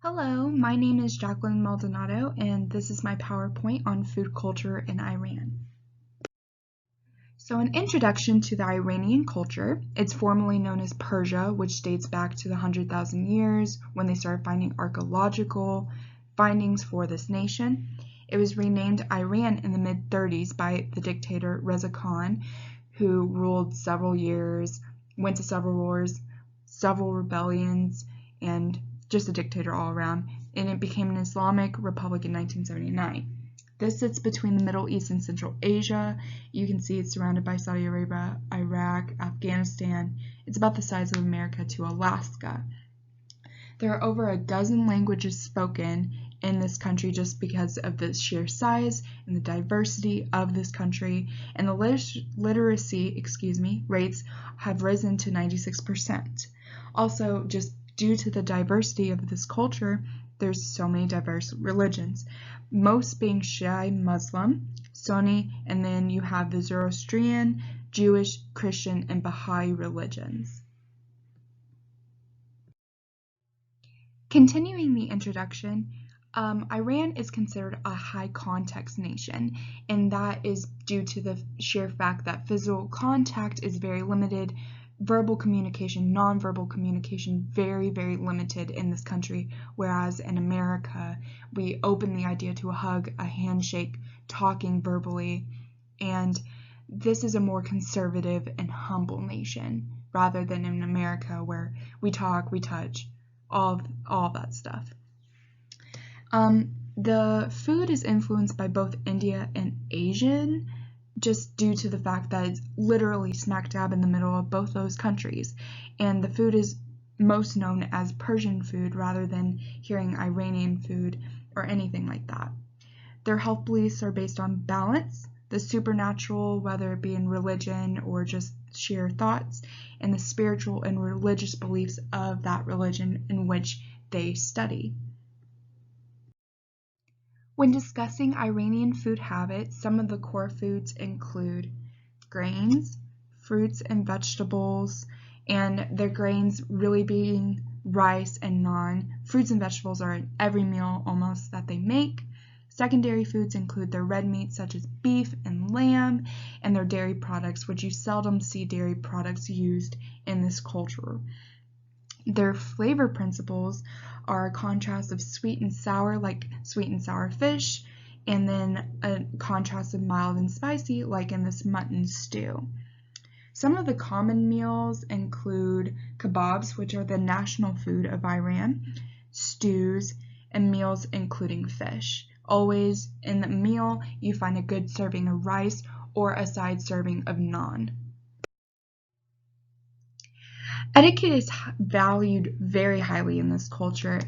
Hello, my name is Jacqueline Maldonado, and this is my PowerPoint on food culture in Iran. So an introduction to the Iranian culture. It's formerly known as Persia, which dates back to the 100,000 years when they started finding archaeological findings for this nation. It was renamed Iran in the mid-30s by the dictator Reza Khan, who ruled several years, went to several wars, several rebellions, and just a dictator all around, and it became an Islamic republic in 1979. This sits between the Middle East and Central Asia. You can see it's surrounded by Saudi Arabia, Iraq, Afghanistan. It's about the size of America to Alaska. There are over a dozen languages spoken in this country just because of the sheer size and the diversity of this country, and the literacy rates have risen to 96%. Also, just due to the diversity of this culture, there's so many diverse religions, most being Shia Muslim, Sunni, and then you have the Zoroastrian, Jewish, Christian, and Baha'i religions. Continuing the introduction, Iran is considered a high context nation, and that is due to the sheer fact that physical contact is very limited. Verbal communication, nonverbal communication, very, very limited in this country, whereas in America, we open the idea to a hug, a handshake, talking verbally, and this is a more conservative and humble nation, rather than in America where we talk, we touch, all that stuff. The food is influenced by both India and Asian, just due to the fact that it's literally smack dab in the middle of both those countries, and the food is most known as Persian food rather than hearing Iranian food or anything like that. Their health beliefs are based on balance, the supernatural, whether it be in religion or just sheer thoughts, and the spiritual and religious beliefs of that religion in which they study. When discussing Iranian food habits, some of the core foods include grains, fruits and vegetables, and the grains really being rice and naan. Fruits and vegetables are in every meal almost that they make. Secondary foods include their red meat such as beef and lamb, and their dairy products, which you seldom see dairy products used in this culture. Their flavor principles are a contrast of sweet and sour, like sweet and sour fish, and then a contrast of mild and spicy, like in this mutton stew. Some of the common meals include kebabs, which are the national food of Iran, stews, and meals including fish. Always in the meal, you find a good serving of rice or a side serving of naan. Etiquette is valued very highly in this culture.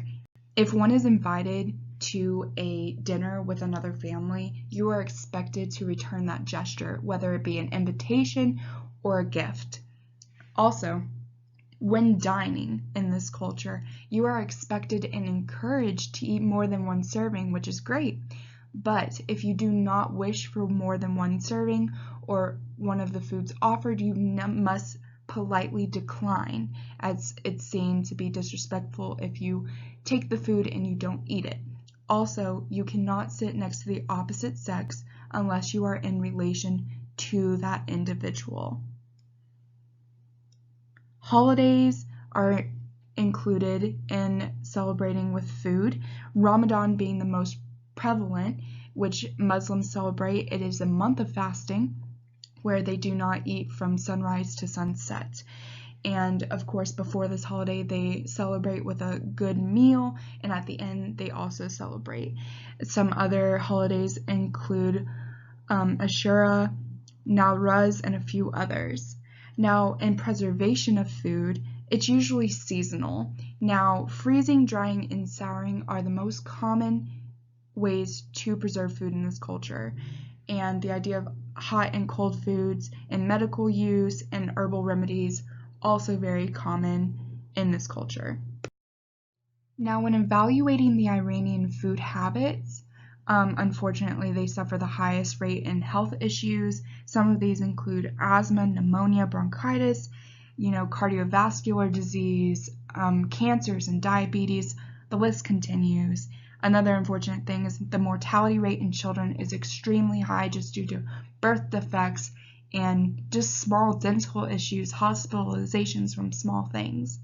If one is invited to a dinner with another family, you are expected to return that gesture, whether it be an invitation or a gift. Also, when dining in this culture, you are expected and encouraged to eat more than one serving, which is great. But if you do not wish for more than one serving or one of the foods offered, you must politely decline, as it's seen to be disrespectful if you take the food and you don't eat it. Also, you cannot sit next to the opposite sex unless you are in relation to that individual. Holidays are included in celebrating with food, Ramadan being the most prevalent, which Muslims celebrate. It is a month of fasting where they do not eat from sunrise to sunset. And of course, before this holiday, they celebrate with a good meal, and at the end, they also celebrate. Some other holidays include Ashura, Nowruz, and a few others. Now, in preservation of food, it's usually seasonal. Now, freezing, drying, and souring are the most common ways to preserve food in this culture. And the idea of hot and cold foods and medical use and herbal remedies also very common in this culture. Now, when evaluating the Iranian food habits, unfortunately, they suffer the highest rate in health issues. Some of these include asthma, pneumonia, bronchitis, cardiovascular disease, cancers and diabetes, The list continues. Another unfortunate thing is the mortality rate in children is extremely high just due to birth defects and just small dental issues, hospitalizations from small things.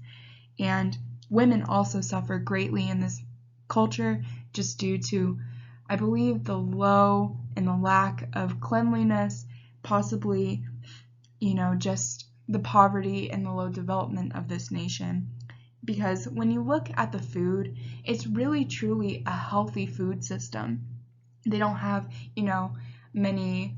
And women also suffer greatly in this culture just due to, I believe, the low and the lack of cleanliness, possibly, just the poverty and the low development of this nation. Because when you look at the food, it's really truly a healthy food system. They don't have, many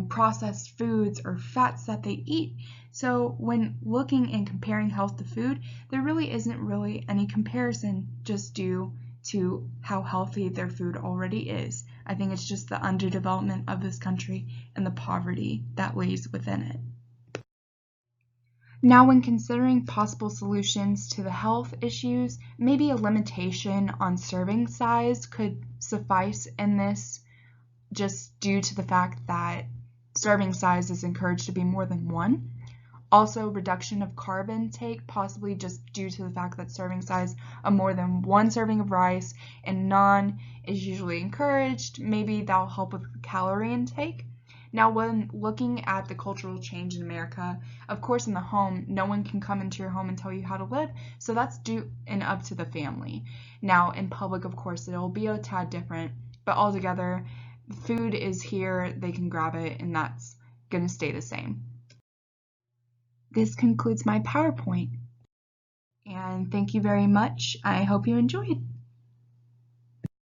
processed foods or fats that they eat. So when looking and comparing health to food, there really isn't really any comparison just due to how healthy their food already is. I think it's just the underdevelopment of this country and the poverty that lays within it. Now, when considering possible solutions to the health issues, maybe a limitation on serving size could suffice in this, just due to the fact that serving size is encouraged to be more than one. Also, reduction of carb intake, possibly just due to the fact that serving size of more than one serving of rice and naan is usually encouraged. Maybe that'll help with calorie intake. Now, when looking at the cultural change in America, of course, in the home, no one can come into your home and tell you how to live, so that's due and up to the family. Now, in public, of course, it'll be a tad different, but altogether, food is here, they can grab it, and that's going to stay the same. This concludes my PowerPoint, and thank you very much. I hope you enjoyed.